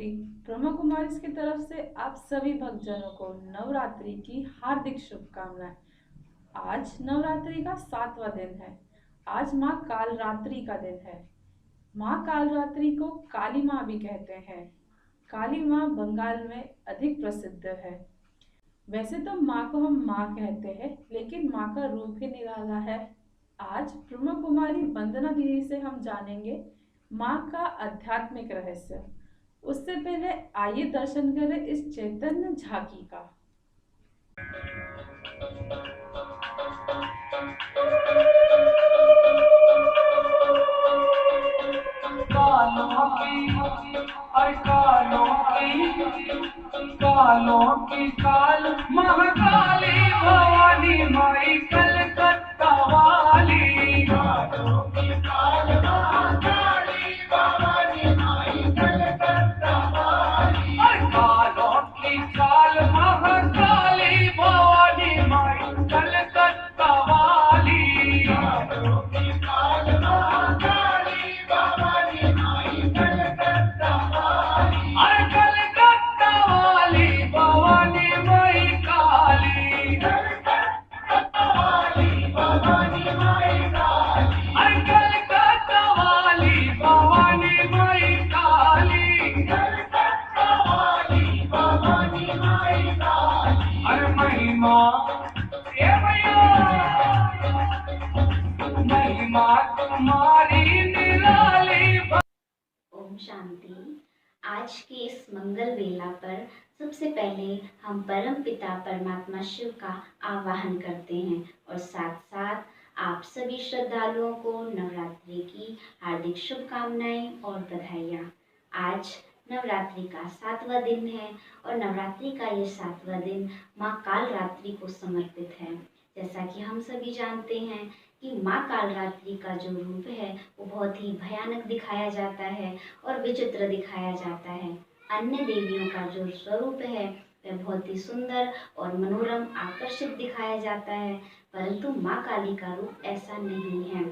ज्योति ब्रह्मा कुमारी की तरफ से आप सभी भक्तजनों को नवरात्रि की हार्दिक शुभकामनाएं। आज नवरात्रि का 7वां दिन है। आज माँ कालरात्रि का दिन है। माँ कालरात्रि को काली माँ भी कहते हैं। काली माँ बंगाल में अधिक प्रसिद्ध है। वैसे तो माँ को हम माँ कहते हैं, लेकिन माँ का रूप ही निराला है। आज ब्रह्मा कुमारी वंदना दीदी से हम जानेंगे माँ का आध्यात्मिक रहस्य। उससे पहले आइए दर्शन करें इस चैतन्य झांकी का। कालों की और कालों की काल महाकाली भवानी माई कलकत्ता वाली। कालों की काल महाकाली भवानी माई कलकत्ता वाली। और कालों की काल महाकाली भवानी माई कलकत्ता वाली। कालों की काल महाकाली भवानी माई कलकत्ता वाली। अरे कलकत्ता वाली भवानी माई काली। कलकत्ता वाली भवानी माई काली। अरे कलकत्ता वाली भवानी माई काली। कलकत्ता वाली भवानी माई काली। अरे महिमा ये भैया महिमा तुम्हारी निराली। ओम शांति। आज के इस मंगल वेला पर सबसे पहले हम परम पिता परमात्मा शिव का आवाहन करते हैं और साथ साथ आप सभी श्रद्धालुओं को नवरात्रि की हार्दिक शुभकामनाएं और बधाइयाँ। आज नवरात्रि का 7वां दिन है और नवरात्रि का ये 7वां दिन माँ कालरात्रि को समर्पित है। जैसा कि हम सभी जानते हैं कि माँ कालरात्रि का जो रूप है वो बहुत ही भयानक दिखाया जाता है और विचित्र दिखाया जाता है। अन्य देवियों का जो स्वरूप है वह बहुत ही सुंदर और मनोरम आकर्षित दिखाया जाता है, परंतु माँ काली का रूप ऐसा नहीं है।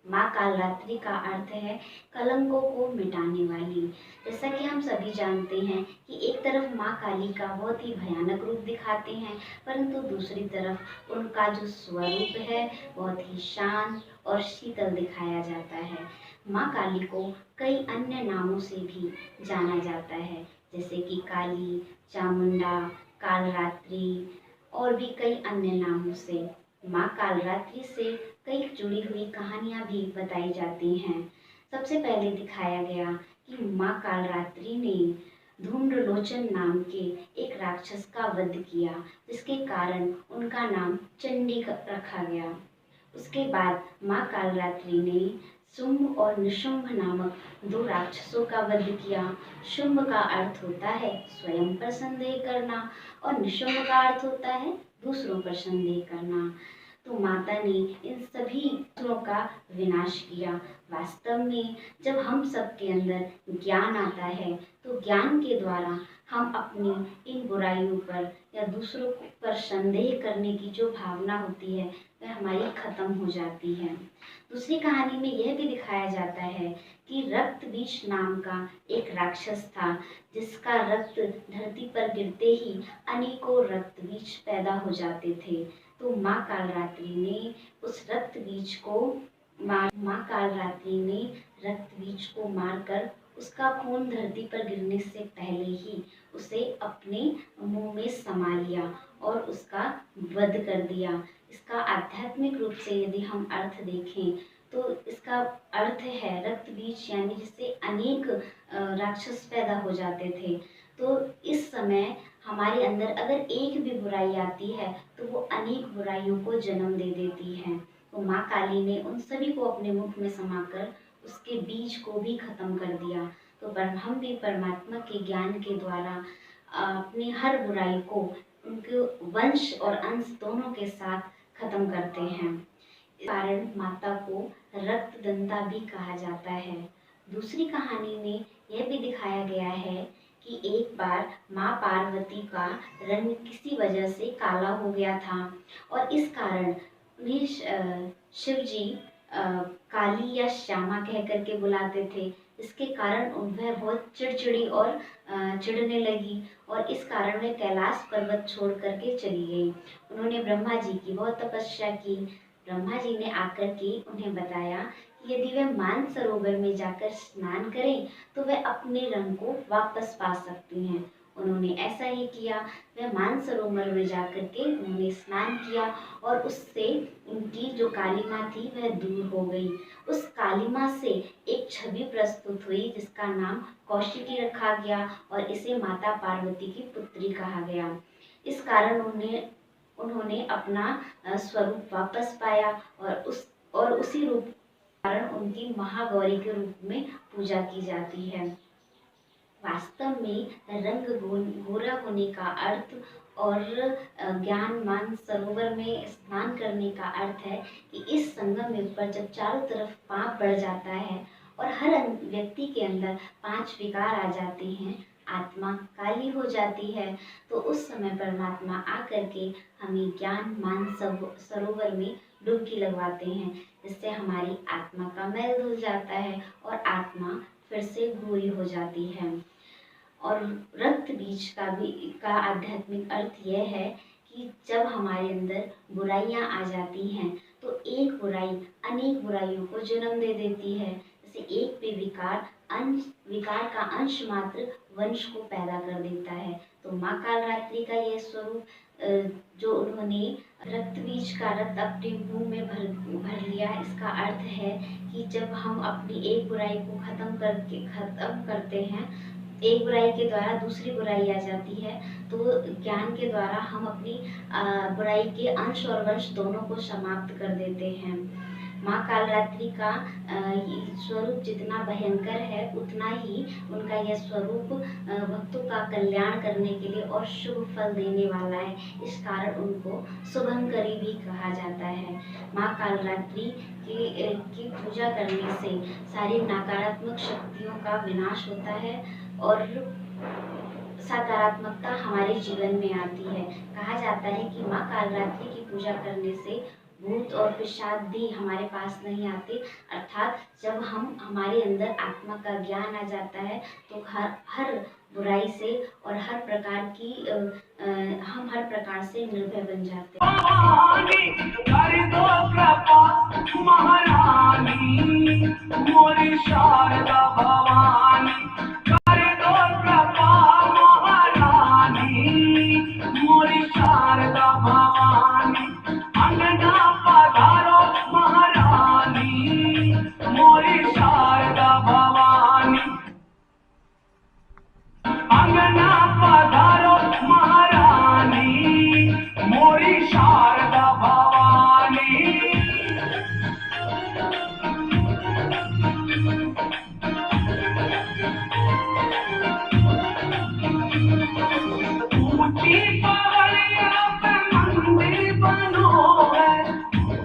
माँ कालरात्रि का अर्थ है कलंकों को मिटाने वाली। जैसा कि हम सभी जानते हैं कि एक तरफ माँ काली का बहुत ही भयानक रूप दिखाते हैं, परंतु दूसरी तरफ उनका जो स्वरूप है बहुत ही शांत और शीतल दिखाया जाता है। माँ काली को कई अन्य नामों से भी जाना जाता है, जैसे कि काली, चामुंडा, कालरात्रि और भी कई अन्य नामों से। माँ कालरात्रि से कई जुड़ी हुई कहानियाँ भी बताई जाती हैं। सबसे पहले दिखाया गया कि माँ कालरात्रि ने धूम्रलोचन नाम के एक राक्षस का वध किया, जिसके कारण उनका नाम चंडी रखा गया। उसके बाद माँ कालरात्रि ने शुंभ और निशुंभ नामक 2 राक्षसों का वध किया। शुंभ का अर्थ होता है स्वयं पर संदेह करना और निशुंभ का अर्थ होता है दूसरों पर संदेह करना। तो माता ने इन सभी असुरों का विनाश किया। वास्तव में जब हम सबके अंदर ज्ञान आता है तो ज्ञान के द्वारा हम अपनी इन बुराइयों पर या दूसरों पर संदेह करने की जो भावना होती है वह हमारी खत्म हो जाती है। दूसरी कहानी में यह भी दिखाया जाता है कि रक्त बीज नाम का एक राक्षस था, जिसका रक्त धरती पर गिरते ही अनेकों रक्त बीज पैदा हो जाते थे। तो माँ कालरात्रि ने उस रक्त बीज को मारकर उसका खून धरती पर गिरने से पहले ही उसे अपने मुंह में समा लिया और उसका वध कर दिया। इसका आध्यात्मिक रूप से यदि हम अर्थ देखें तो इसका अर्थ है रक्त बीज, यानी जिससे अनेक राक्षस पैदा हो जाते थे। तो इस समय हमारे अंदर अगर एक भी बुराई आती है तो वो अनेक बुराइयों को जन्म दे देती है। तो माँ काली ने उन सभी को अपने मुख में समाकर उसके बीज को भी खत्म कर दिया। तो पर हम भी परमात्मा के ज्ञान के द्वारा अपनी हर बुराई को उनके वंश और अंश दोनों के साथ खत्म करते हैं। इस कारण माता को रक्तदंता भी कहा जाता है। दूसरी कहानी में यह भी दिखाया गया है कि एक बार माँ पार्वती का रंग किसी वजह से काला हो गया था और इस कारण उन्हें शिव जी काली या श्यामा कह करके बुलाते थे। इसके कारण वह बहुत चिड़चिड़ी और चिढ़ने लगी और इस कारण वह कैलाश पर्वत छोड़ करके चली गई। उन्होंने ब्रह्मा जी की बहुत तपस्या की। ब्रह्मा जी ने आकर के उन्हें बताया कि यदि वह मानसरोवर में जाकर स्नान करें तो वह अपने रंग को वापस पा सकती हैं। उन्होंने ऐसा ही किया। वह मानसरोवर में जाकर के उन्होंने स्नान किया और उससे उनकी जो कालिमा थी वह दूर हो गई। उस कालिमा से एक छवि प्रस्तुत हुई जिसका नाम कौशिकी रखा गया और इसे माता पार्वती की पुत्री कहा गया। इस कारण उन्होंने अपना स्वरूप वापस पाया और उसी रूप कारण उनकी महागौरी के रूप में पूजा की जाती है। वास्तव में रंग गोरा होने का अर्थ और ज्ञान मान सरोवर में स्नान करने का अर्थ है कि इस संगम में पर जब चारों तरफ पाप बढ़ जाता है और हर व्यक्ति के अंदर 5 विकार आ जाते हैं, आत्मा काली हो जाती है, तो उस समय परमात्मा आकर के हमें ज्ञान मान सरोवर में डुबकी लगवाते हैं, जिससे हमारी आत्मा का मैल धुल जाता है और आत्मा फिर से गोरी हो जाती है। और रक्त बीज का आध्यात्मिक अर्थ यह है कि जब हमारे अंदर बुराइयां आ जाती हैं तो एक बुराई अनेक बुराइयों को जन्म दे देती है। जैसे एक पे विकार का अंश मात्र वंश को पैदा कर देता है। तो माँ कालरात्रि का यह स्वरूप जो उन्होंने रक्त बीज का रक्त अपने मुंह में भर लिया, इसका अर्थ है कि जब हम अपनी एक बुराई को खत्म करते हैं, एक बुराई के द्वारा दूसरी बुराई आ जाती है, तो ज्ञान के द्वारा हम अपनी बुराई के अंश और वंश दोनों को समाप्त कर देते हैं। माँ कालरात्रि का स्वरूप जितना भयंकर है उतना ही उनका यह स्वरूप भक्तों का कल्याण करने के लिए और शुभ फल देने वाला है। इस कारण उनको शुभंकरी भी कहा जाता है। माँ कालरात्रि की पूजा करने से सारी नकारात्मक शक्तियों का विनाश होता है और सकारात्मकता हमारे जीवन में आती है। कहा जाता है कि माँ कालरात्रि की पूजा करने से भूत और पिशाच भी हमारे पास नहीं आते, अर्थात जब हमारे अंदर आत्मा का ज्ञान आ जाता है तो हर बुराई से और हर प्रकार की हम हर प्रकार से निर्भय बन जाते हैं। कर दो कृपा महारानी मोरी शारदा भवानी, कर दो कृपा महारानी मोरी शारदा भवानी, अंगना पधारो महारानी मोरी शारदा भवानी, अंगना पधारो महारानी मोरी शारदा भवानी। ऊंची पहाड़ियों पे मंदिर बनो है,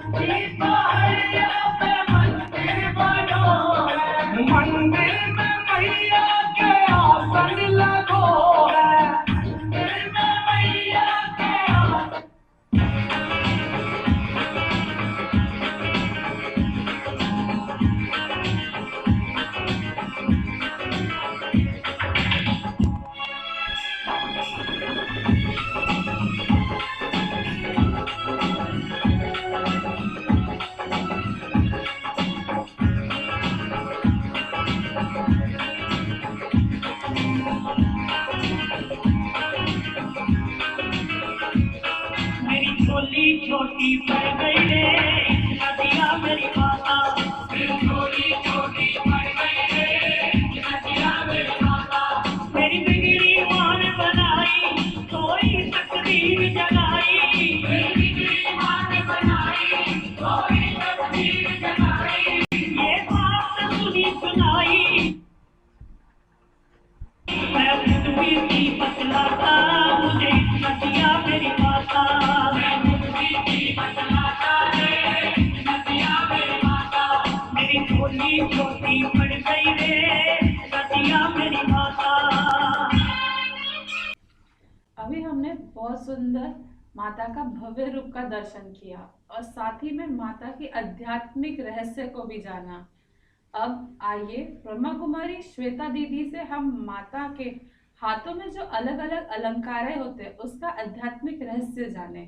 ऊंची पहाड़ियों पे मंदिर बनो है, मंदिर में मैया के आसन लगो है, मंदिर में मैया के आसन। मेरी झोली छोटी पड़ गई रे नदिया मेरी माता, मेरी झोली छोटी पड़ गई रे नदिया मेरी माता, मेरी बिगड़ी मान बनाई कोई तकदीर जगाई, मेरी बिगड़ी मान बनाई कोई तकदीर जगाई, ये बात सुनी सुनाई मैं खुद भी बतलाता, मुझे नदिया मेरी माता, मैं खुद भी बतलाता रे नदिया मेरी माता, मेरी झोली छोटी पड़ गई रे नदिया मेरी माता। अभी हमने बहुत सुंदर माता का भव्य रूप का दर्शन किया और साथ ही में माता के आध्यात्मिक रहस्य को भी जाना। अब आइए ब्रह्मा कुमारी श्वेता दीदी से हम माता के हाथों में जो अलग अलग अलंकारें होते हैं उसका आध्यात्मिक रहस्य जाने।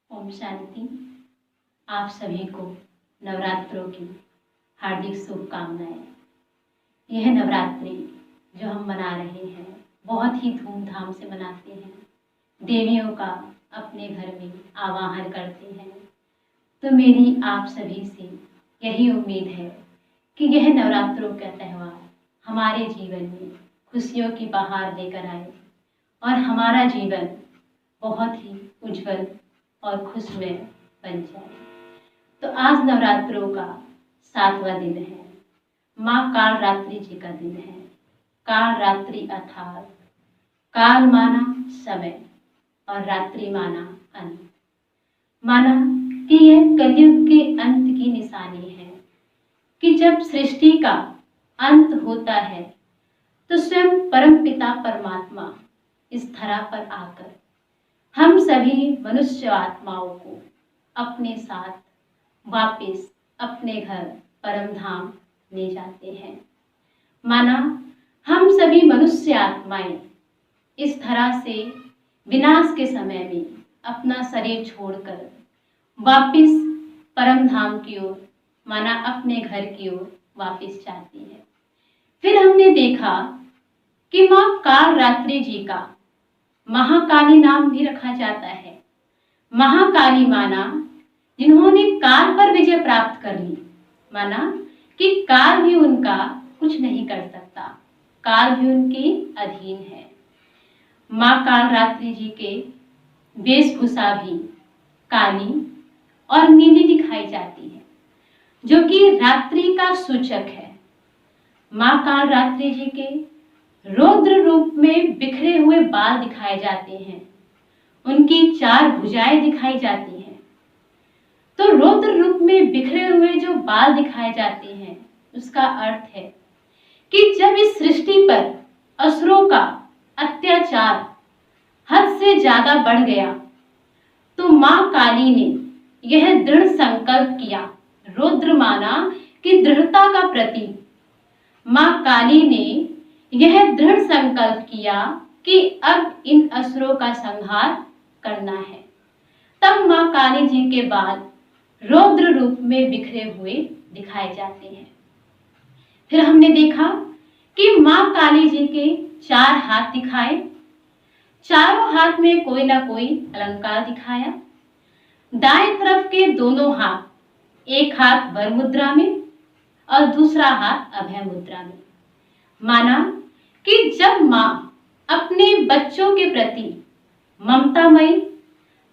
ओम शांति। आप सभी को नवरात्रों की हार्दिक शुभकामनाएं। यह नवरात्रि जो हम मना रहे हैं बहुत ही धूमधाम से मनाते हैं, देवियों का अपने घर में आवाहन करते हैं। तो मेरी आप सभी से यही उम्मीद है कि यह नवरात्रों का त्यौहार हमारे जीवन में खुशियों की बहार लेकर आए और हमारा जीवन बहुत ही उज्जवल और खुशमय बन जाए। तो आज नवरात्रों का 7वां दिन है, माँ कालरात्रि जी का दिन है। कालरात्रि अर्थात काल माना समय और रात्रि माना अंत। माना कि यह कलयुग के अंत की निशानी है कि जब सृष्टि का अंत होता है तो स्वयं परमपिता परमात्मा इस धरा पर आकर हम सभी मनुष्य आत्माओं को अपने साथ वापस अपने घर परम धाम ले जाते हैं। माना हम सभी मनुष्य आत्माएं इस धरा से विनाश के समय में अपना शरीर छोड़कर वापस परम धाम की ओर, माना अपने घर की ओर वापस जाती है। फिर हमने देखा कि माँ कालरात्रि जी का महाकाली नाम भी रखा जाता है। महाकाली माना जिन्होंने काल पर विजय प्राप्त कर ली, माना कि काल भी उनका कुछ नहीं कर सकता, काल भी उनके अधीन है। माँ कालरात्रि जी के वेशभूषा भी काली और नीली दिखाई जाती है, जो कि रात्रि का सूचक है। माँ कालरात्रि जी के रौद्र रूप में बिखरे हुए बाल दिखाए जाते हैं, उनकी 4 भुजाएं दिखाई जाती हैं। तो रौद्र रूप में बिखरे हुए जो बाल दिखाए जाते हैं उसका अर्थ है कि जब इस सृष्टि पर असुरों का अत्याचार हद से ज्यादा बढ़ गया तो माँ काली ने यह दृढ़ संकल्प किया। रौद्र माना कि दृढ़ता का प्रतीक। माँ काली ने यह दृढ़ संकल्प किया कि अब इन असुरों का संहार करना है। तब माँ काली जी के बाल रौद्र रूप में बिखरे हुए दिखाए जाते हैं। फिर हमने देखा कि माँ काली जी के 4 हाथ दिखाए, चारों हाथ में कोई ना कोई अलंकार दिखाया। दाएं तरफ के दोनों हाथ, एक हाथ वर मुद्रा में और दूसरा हाथ अभय मुद्रा में। माना कि जब माँ अपने बच्चों के प्रति ममतामयी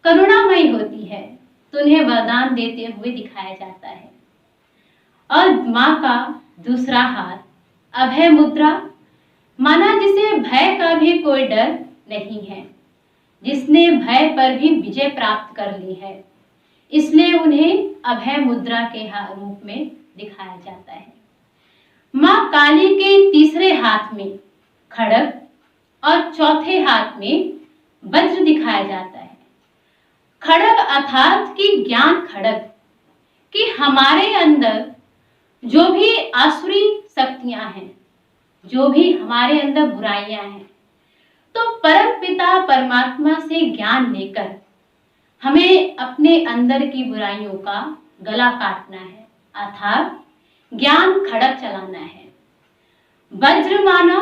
करुणामयी होती है तो उन्हें वरदान देते हुए दिखाया जाता है। और माँ का दूसरा हाथ अभय मुद्रा, माना जिसे भय का भी कोई डर नहीं है, जिसने भय पर भी विजय प्राप्त कर ली है, इसलिए उन्हें अभय मुद्रा के रूप में दिखाया जाता है। माँ काली के तीसरे हाथ में खड्ग और चौथे हाथ में वज्र दिखाया जाता है। खड्ग अर्थात कि ज्ञान खड्ग, कि हमारे अंदर जो भी आसुरी शक्तियां हैं, जो भी हमारे अंदर बुराइयां हैं, तो परम पिता परमात्मा से ज्ञान लेकर हमें अपने अंदर की बुराइयों का गला काटना है, अर्थात ज्ञान खड्ग चलाना है। वज्र माना,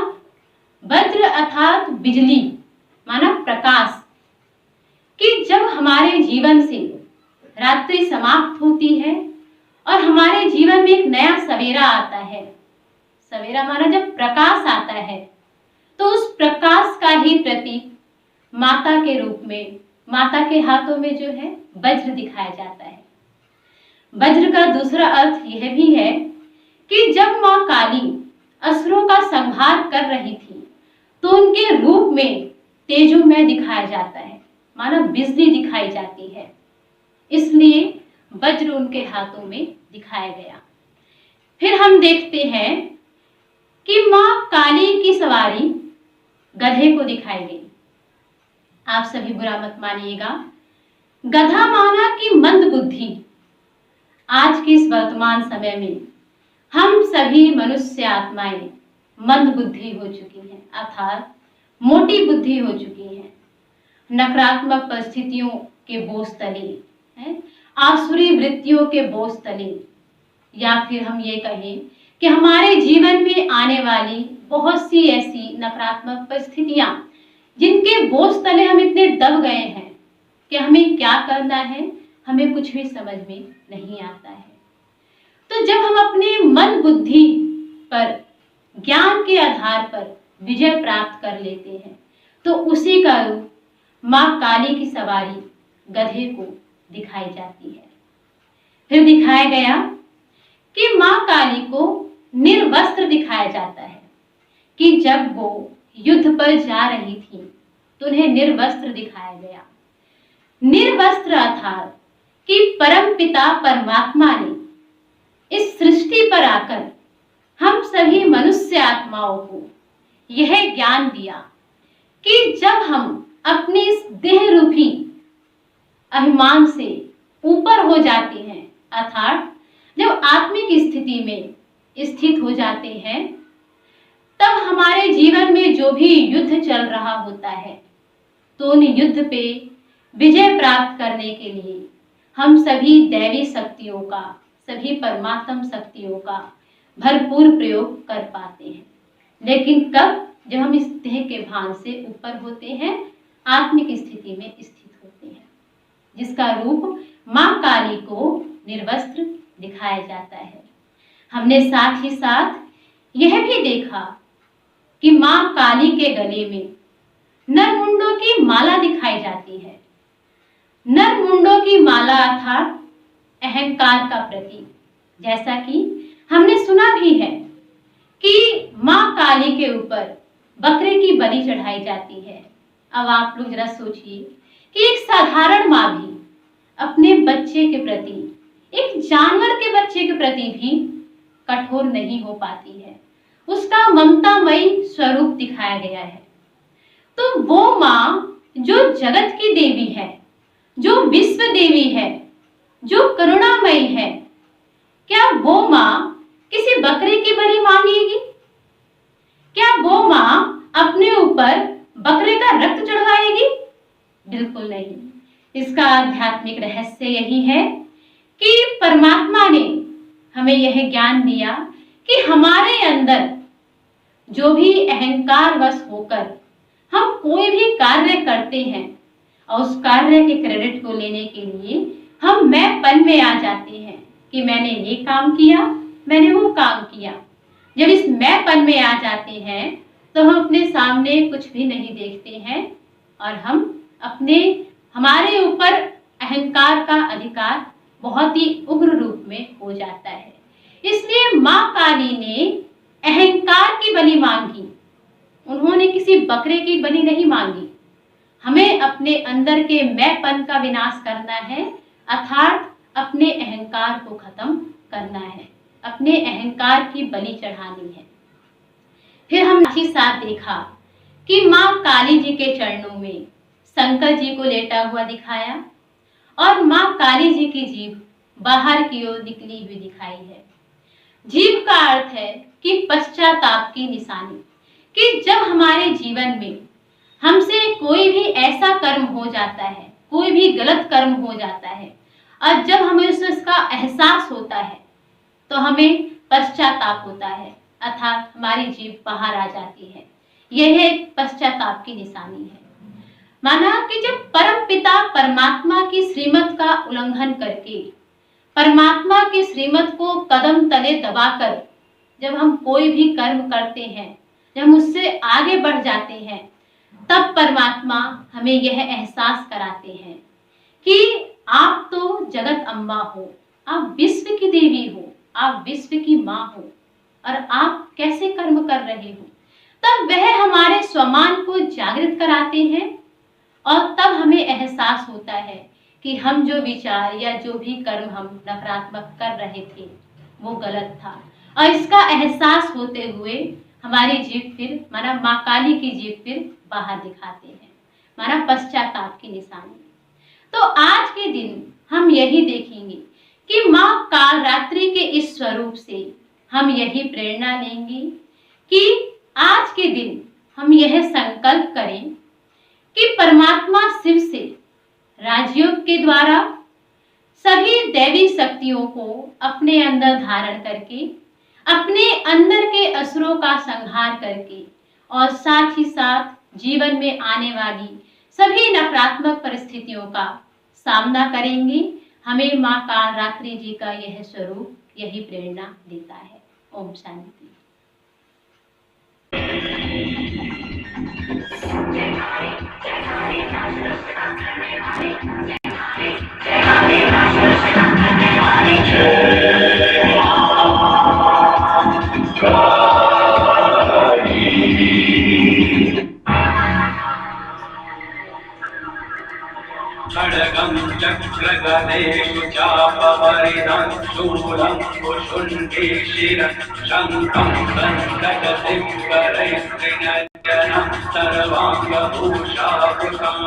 वज्र अर्थात बिजली, माना प्रकाश, कि जब हमारे जीवन से रात्रि समाप्त होती है और हमारे जीवन में एक नया सवेरा आता है। सवेरा माना जब प्रकाश आता है, तो उस प्रकाश का ही प्रतीक माता के रूप में, माता के हाथों में जो है वज्र दिखाया जाता है। वज्र का दूसरा अर्थ यह भी है कि जब माँ काली असुरों का संहार कर रही थी तो उनके रूप में तेजोमय दिखाया जाता है, माना बिजली दिखाई जाती है, इसलिए वज्र उनके हाथों में दिखाया गया। फिर हम देखते हैं कि माँ काली की सवारी गधे को दिखाई गई। आप सभी बुरा मत मानिएगा। गधा माना कि मंद बुद्धि, आज के इस वर्तमान समय में हम सभी मनुष्य आत्माएं मंद बुद्धि हो चुकी हैं, अर्थात मोटी बुद्धि हो चुकी हैं। नकारात्मक परिस्थितियों के बोझ तले हैं, आसुरी वृत्तियों के बोझ तले, या फिर हम ये कहें कि हमारे जीवन में आने वाली बहुत सी ऐसी नकारात्मक परिस्थितियां जिनके बोझ तले हम इतने दब गए हैं कि हमें क्या करना है हमें कुछ भी समझ में नहीं आता है। तो जब हम अपने मन बुद्धि पर ज्ञान के आधार पर विजय प्राप्त कर लेते हैं तो उसी का रूप माँ काली की सवारी गधे को दिखाई जाती है। फिर दिखाया गया कि माँ काली को निर्वस्त्र दिखाया जाता है कि जब वो युद्ध पर जा रही थी तो उन्हें निर्वस्त्र दिखाया गया। निर्वस्त्र अर्थात कि परम पिता परमात्मा ने इस सृष्टि पर आकर हम सभी मनुष्य आत्माओं को यह ज्ञान दिया कि जब हम अपने इस देह रूपी अभिमान से ऊपर हो जाते हैं, अर्थात जब आत्मिक स्थिति में स्थित हो जाते हैं, तब हमारे जीवन में जो भी युद्ध चल रहा होता है तो उन युद्ध पे विजय प्राप्त करने के लिए हम सभी दैवी शक्तियों का, सभी परमात्म शक्तियों का भरपूर प्रयोग कर पाते हैं। लेकिन कब? जब हम इस देह के भान से ऊपर होते हैं, आत्मिक स्थिति में स्थित होते हैं, जिसका रूप माँ काली को निर्वस्त्र दिखाया जाता है। हमने साथ ही साथ यह भी देखा कि माँ काली के गले में नरमुंडों की माला दिखाई जाती है। नरमुंडों की माला अर्थात अहंकार का प्रतीक, जैसा कि हमने सुना भी है कि माँ काली के ऊपर बकरे की बलि चढ़ाई जाती है। अब आप लोग जरा सोचिए कि एक साधारण माँ भी अपने बच्चे के प्रति, एक जानवर के बच्चे के प्रति भी कठोर नहीं हो पाती है। उसका ममतामयी स्वरूप दिखाया गया है। तो वो माँ जो जगत की देवी है, जो विश्व देवी है, जो करुणामयी है, क्या वो माँ किसी बकरे की बलि मांगेगी? क्या वो माँ अपने ऊपर बकरे का रक्त चढ़वाएगी? बिल्कुल नहीं। इसका आध्यात्मिक रहस्य यही है कि परमात्मा ने हमें यह ज्ञान दिया कि हमारे अंदर जो भी अहंकार वश होकर हम कोई भी कार्य करते हैं और उस कार्य के क्रेडिट को लेने के लिए हम मैंपन में आ जाते हैं कि मैंने ये काम किया, मैंने वो काम किया। जब इस मैंपन में आ जाते हैं तो हम अपने सामने कुछ भी नहीं देखते हैं और हम हमारे ऊपर अहंकार का अधिकार बहुत ही उग्र रूप में हो जाता है। इसलिए माँ काली ने अहंकार की बलि मांगी, उन्होंने किसी बकरे की बलि नहीं मांगी। हमें अपने अंदर के मैंपन का विनाश करना है, अर्थात अपने अहंकार को खत्म करना है, अपने अहंकार की बलि चढ़ानी है। फिर हम ही साथ देखा कि माँ काली जी के चरणों में शंकर जी को लेटा हुआ दिखाया और माँ काली जी की जीभ बाहर की ओर निकली हुई दिखाई है। जीभ का अर्थ है कि पश्चाताप की निशानी, कि जब हमारे जीवन में हमसे कोई भी ऐसा कर्म हो जाता है, कोई भी गलत कर्म हो जाता है और जब हमें उसका एहसास होता है तो हमें पश्चाताप होता है, अर्थात हमारी जीभ बाहर आ जाती है। यह एक पश्चाताप की निशानी है। माना कि जब परम पिता परमात्मा की श्रीमत का उल्लंघन करके, परमात्मा की श्रीमत को कदम तले दबाकर जब हम कोई भी कर्म करते हैं, जब हम उससे आगे बढ़ जाते हैं, तब परमात्मा हमें यह एहसास कराते हैं कि आप तो जगत अम्बा हो, आप विश्व की देवी हो, आप विश्व की माँ हो और आप कैसे कर्म कर रहे हो। तब वह हमारे स्वमान को जागृत कराते हैं और तब हमें एहसास होता है कि हम जो विचार या जो भी कर्म हम नकारात्मक कर रहे थे वो गलत था। और इसका एहसास होते हुए हमारी जीभ फिर, माना माँ काली की जीभ फिर बाहर दिखाते हैं, माना पश्चाताप की निशानी। तो आज के दिन हम यही देखेंगे कि माँ कालरात्रि के इस स्वरूप से हम यही प्रेरणा लेंगे कि आज के दिन हम यह संकल्प करें कि परमात्मा शिव से राजयोग के द्वारा सभी दैवी शक्तियों को अपने अंदर धारण करके अपने अंदर के असुरों का संहार करके और साथ ही साथ जीवन में आने वाली सभी नकारात्मक परिस्थितियों का सामना करेंगे। हमें माँ कालरात्रि जी का यह स्वरूप यही प्रेरणा देता है। ओम शांति। खड्गं चक्रगदेषु चापवरिदं शूलं कुशुण्डीशिरं शङ्खं दण्डकसिंहरैस्त्रिनयनं सर्वाङ्गभूषावृतम्।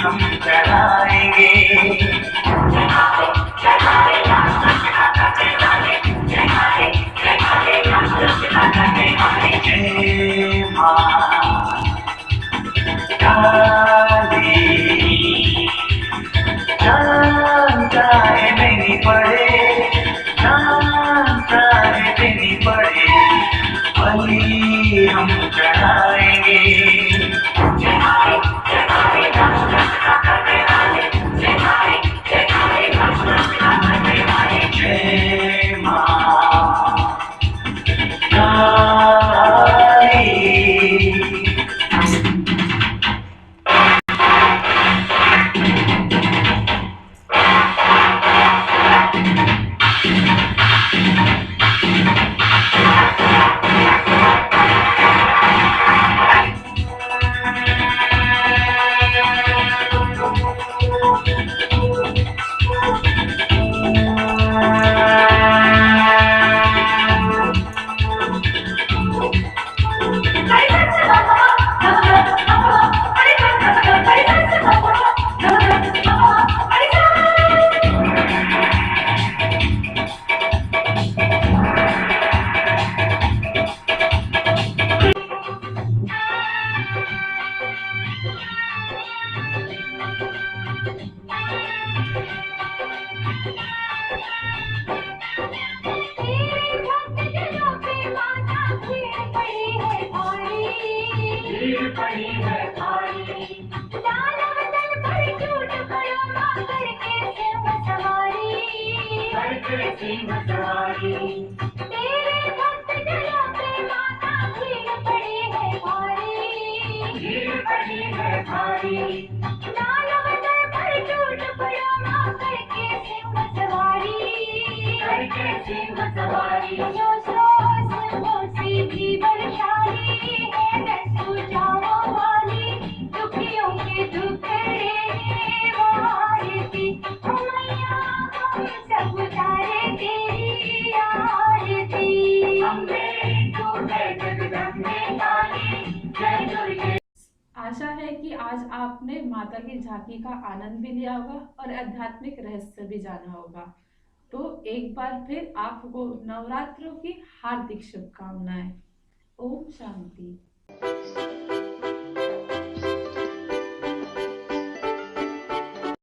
हम चढ़ाएंगे जय माँ काली जान चाहे देनी पड़े, जान चाहे देनी पड़े, बलि हम चढ़ाएंगे। जय माँ काली। आशा है कि आज आपने माता की झांकी का आनंद भी लिया होगा और आध्यात्मिक रहस्य भी जाना होगा। तो एक बार फिर आपको नवरात्रों की हार्दिक शुभकामनाएं। ओम शांति।